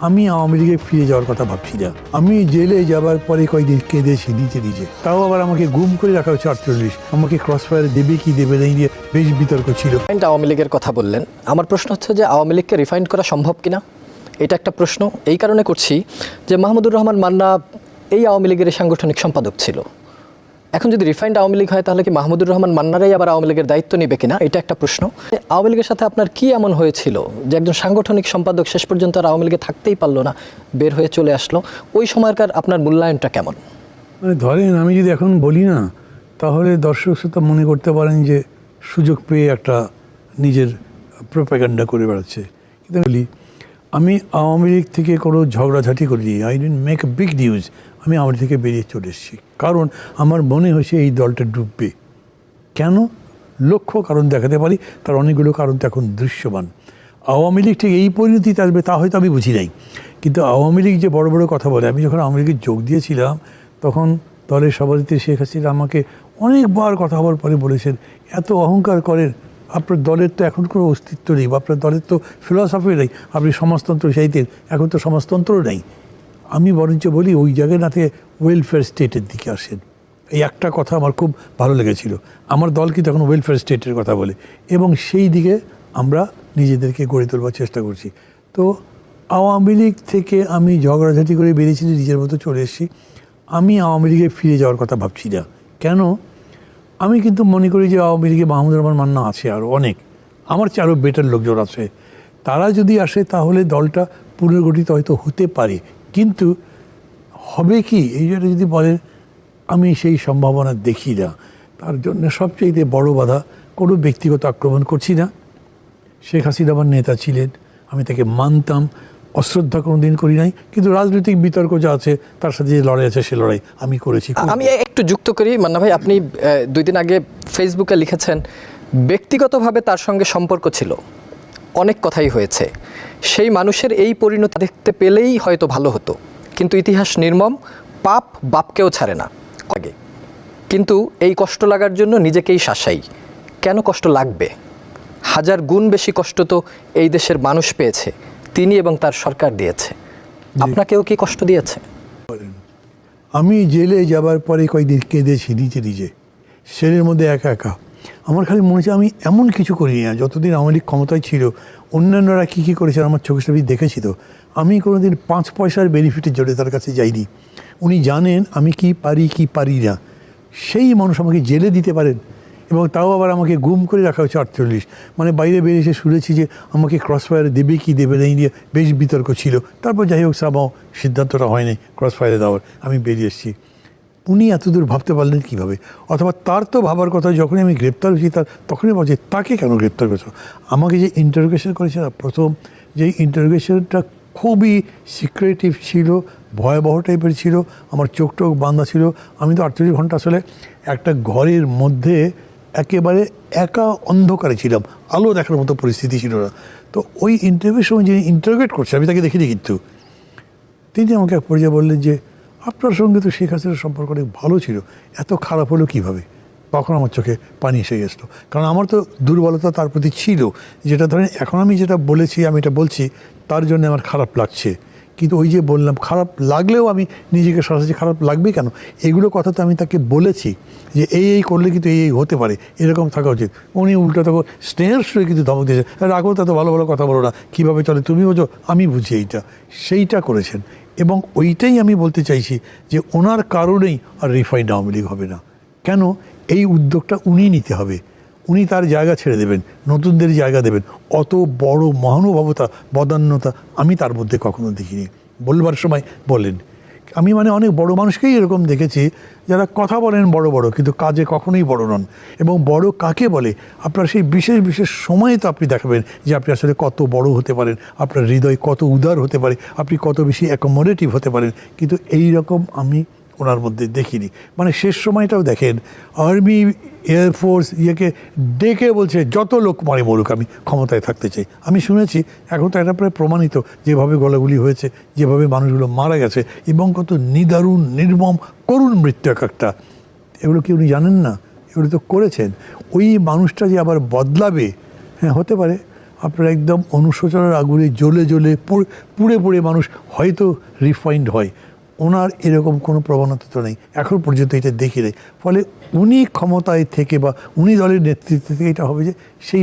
আমি আওয়ামী লীগে ফিরে যাওয়ার কথা ভাবছি না। আমি জেলে যাবার পরে কয়েকদিন কেঁদেছি নিজে। তাও আবার আমাকে গুম করে রাখা হচ্ছে 48। আমাকে ক্রস ফায়ার দেবে কি দেবে না নিয়ে বেশ বিতর্ক ছিল। আওয়ামী লীগের কথা বললেন, আমার প্রশ্ন হচ্ছে যে আওয়ামী লীগকে রিফাইন্ড করা সম্ভব কিনা, এটা একটা প্রশ্ন। এই কারণে করছি যে মাহমুদুর রহমান মান্না এই আওয়ামী লীগের সাংগঠনিক সম্পাদক ছিল। এখন যদি রিফাইন্ড আওয়ামী লীগ হয় তাহলে কি মাহমুদুর রহমান মান্নারাই আবার আওয়ামী লীগের দায়িত্ব নেবে কিনা, এটা একটা প্রশ্ন। আওয়ামী লীগের সাথে আপনার কি এমন হয়েছিল যে একজন সাংগঠনিক সম্পাদক শেষ পর্যন্ত আর আওয়ামী লীগে থাকতেই পারলো না, বের হয়ে চলে আসলো? ওই সময়কার আপনার মূল্যায়নটা কেমন? মানে ধরেন আমি যদি এখন বলি না, তাহলে দর্শক শ্রোতা মনে করতে পারেন যে সুযোগ পেয়ে একটা নিজের প্রোপাগান্ডা করে বেড়াচ্ছে। কিন্তু বলি, আমি আওয়ামী লীগ থেকে কোনো ঝগড়াঝাটি করিনি। I didn't make a big news. আমি আওয়ামী লীগ থেকে বেরিয়ে চলে এসেছি, কারণ আমার মনে হয়েছে এই দলটা ডুববে। কেন? লক্ষ্য কারণ দেখাতে পারি, তার অনেকগুলো কারণ তো এখন দৃশ্যমান। আওয়ামী লীগ ঠিক এই পরিণতিতে আসবে তা হয়তো আমি বুঝি নাই, কিন্তু আওয়ামী লীগ যে বড় বড় কথা বলে, আমি যখন আওয়ামী লীগে যোগ দিয়েছিলাম তখন দলের সভাপতি শেখ হাসিনা আমাকে অনেকবার কথা বলার পরে বলেছেন, এত অহংকার করেন, আপনার দলের তো এখন কোনো অস্তিত্ব নেই, বা আপনার দলের তো ফিলসফি নেই, আপনি সমাজতন্ত্র চাইতেন, এখন তো সমাজতন্ত্র নেই। আমি বরঞ্চ বলি ওই জায়গায় না থেকে ওয়েলফেয়ার স্টেটের দিকে আসেন। এই একটা কথা আমার খুব ভালো লেগেছিল। আমার দল কিন্তু এখন ওয়েলফেয়ার স্টেটের কথা বলে, এবং সেই দিকে আমরা নিজেদেরকে গড়ে তোলবার চেষ্টা করছি। তো আওয়ামী লীগ থেকে আমি ঝগড়াঝাটি করে বেরিয়েছি, নিজের মতো চলে এসেছি। আমি আওয়ামী লীগে ফিরে যাওয়ার কথা ভাবছি না। কেন? আমি কিন্তু মনে করি যে আওয়ামী লীগে মাহমুদুর রহমান মান্না আছে, আরও অনেক আমার চেয়ে আরও বেটার লোকজন আছে। তারা যদি আসে তাহলে দলটা পুনর্গঠিত হয়তো হতে পারে, কিন্তু হবে কি এই জন্য যদি বলেন, আমি সেই সম্ভাবনা দেখি না। তার জন্য সবচেয়ে বড় বাধা, কোনো ব্যক্তিগত আক্রমণ করছি না। শেখ হাসিনা আমার নেতা ছিলেন, আমি তাকে মানতাম, অশ্রদ্ধা কোনো দিন করি নাই, কিন্তু রাজনৈতিক বিতর্ক যা আছে তার সাথে যে লড়াই আছে সে লড়াই আমি করেছি। আমি একটু যুক্ত করি মান্না ভাই, আপনি 2 দিন আগে ফেসবুকে লিখেছেন ব্যক্তিগতভাবে তার সঙ্গে সম্পর্ক ছিল, অনেক কথাই হয়েছে, সেই মানুষের এই পরিণতি দেখতে পেলেই হয়তো ভালো হতো, কিন্তু ইতিহাস নির্মম, পাপ বাপকেও ছাড়ে না। আগে কিন্তু এই কষ্ট লাগার জন্য নিজেকেই শাসাই। কেন কষ্ট লাগবে? 1000 গুণ বেশি কষ্ট তো এই দেশের মানুষ পেয়েছে, তিনি এবং তার সরকার দিয়েছে। আপনাকেও কি কষ্ট দিয়েছে? আমি জেলে যাবার পরে কয়েকদিন কেঁদেছি নিজে। সেলের মধ্যে একা। আমার খালি মনে হচ্ছে আমি এমন কিছু করিনি না। যতদিন আওয়ামী লীগ ক্ষমতায় ছিল অন্যান্যরা কী করেছেন আমার চোখের সামনে দেখেছি। তো আমি কোনোদিন 5 পয়সার বেনিফিটের জন্য তার কাছে যাইনি। উনি জানেন আমি কি পারি না। সেই মানুষ আমাকে জেলে দিতে পারেন, এবং তাও আবার আমাকে গুম করে রাখা হচ্ছে 48। মানে বাইরে বেরিয়ে এসে শুনেছি যে আমাকে ক্রস ফায়ারে দেবে কি দেবে না নিয়ে বেশ বিতর্ক ছিল। তারপর যাই হোক সামাও সিদ্ধান্তটা হয়নি ক্রস ফায়ারে দেওয়ার, আমি বেরিয়ে এসেছি। উনি এতদূর ভাবতে পারলেন কীভাবে? অথবা তার তো ভাবার কথা, যখনই আমি গ্রেপ্তার হয়েছি তখনই বলছে তাকে কেন গ্রেপ্তার করেছো? আমাকে যে ইন্টারোগেশন করেছে না, প্রথম যে ইন্টারোগেশনটা খুবই সিক্রেটিভ ছিল, ভয়াবহ টাইপের ছিল, আমার চোখ বাঁধা ছিল। আমি তো 48 ঘন্টা আসলে একটা ঘরের মধ্যে একেবারে একা অন্ধকারে ছিলাম, আলো দেখার মতো পরিস্থিতি ছিল না। তো ওই ইন্টারভিউর সময় যিনি ইন্টারোগেট করছে, আমি তাকে দেখিনি, কিন্তু তিনি আমাকে এক পর্যায়ে বললেন যে আপনার সঙ্গে তো শেখ হাসিনার সম্পর্ক অনেক ভালো ছিল, এত খারাপ হলো কীভাবে? তখন আমার চোখে পানি এসে গেছিলো, কারণ আমার তো দুর্বলতা তার প্রতি ছিল, যেটা ধরেন এখন আমি যেটা বলেছি, আমি এটা বলছি তার জন্য আমার খারাপ লাগছে। কিন্তু ওই যে বললাম, খারাপ লাগলেও আমি নিজেকে সরাসরি খারাপ লাগবে কেন, এগুলো কথা তো আমি তাকে বলেছি যে এই করলে কিন্তু এই হতে পারে, এরকম থাকা উচিত। উনি উল্টো তখন স্নেহের সুরে কিন্তু ধমক দিয়েছে, রাখো তা তো ভালো কথা বলো না, কীভাবে চলে তুমি বোঝো, আমি বুঝি সেইটা করেছেন। এবং ওইটাই আমি বলতে চাইছি যে ওনার কারণেই আর রিফাইন্ড আওয়ামী লীগ হবে না। কেন? এই উদ্যোগটা উনি নিতে হবে, উনি তার জায়গা ছেড়ে দেবেন, নতুনদের জায়গা দেবেন। অত বড় মহানুভবতা, বদান্যতা আমি তার মধ্যে কখনো দেখিনি। বলবার সময় বলেন, আমি মানে অনেক বড় মানুষকেই এরকম দেখেছি যারা কথা বলেন বড় কিন্তু কাজে কখনোই বড় নন। এবং বড় কাকে বলে? আপনার সেই বিশেষ সময়ে তো আপনি দেখাবেন যে আপনি আসলে কত বড় হতে পারেন, আপনার হৃদয় কত উদার হতে পারে, আপনি কত বেশি অ্যাকোমোডেটিভ হতে পারেন। কিন্তু এই রকম আমি ওনার মধ্যে দেখিনি। মানে শেষ সময়টাও দেখেন, আর্মি এয়ারফোর্স ডেকে বলছে যত লোক মারে মরুক, আমি ক্ষমতায় থাকতে চাই। আমি শুনেছি, এখন তো এটা প্রায় প্রমাণিত, যেভাবে গলাগুলি হয়েছে, যেভাবে মানুষগুলো মারা গেছে, এবং কত নিদারুণ নির্মম করুণ মৃত্যু একটা। এগুলো কি উনি জানেন না? এগুলো তো করেছেন। ওই মানুষটা যে আবার বদলাবে, হ্যাঁ হতে পারে। আপনার একদম অনুশোচনার আগুনে জ্বলে জ্বলে পুড়ে পুড়ে মানুষ হয়তো রিফাইন্ড হয়। ওনার এরকম কোনো প্রবণতা তো নেই, এখন পর্যন্ত এটা দেখি নেই। ফলে উনি ক্ষমতায় থেকে বা উনি দলের নেতৃত্বে থেকে এটা হবে যে সেই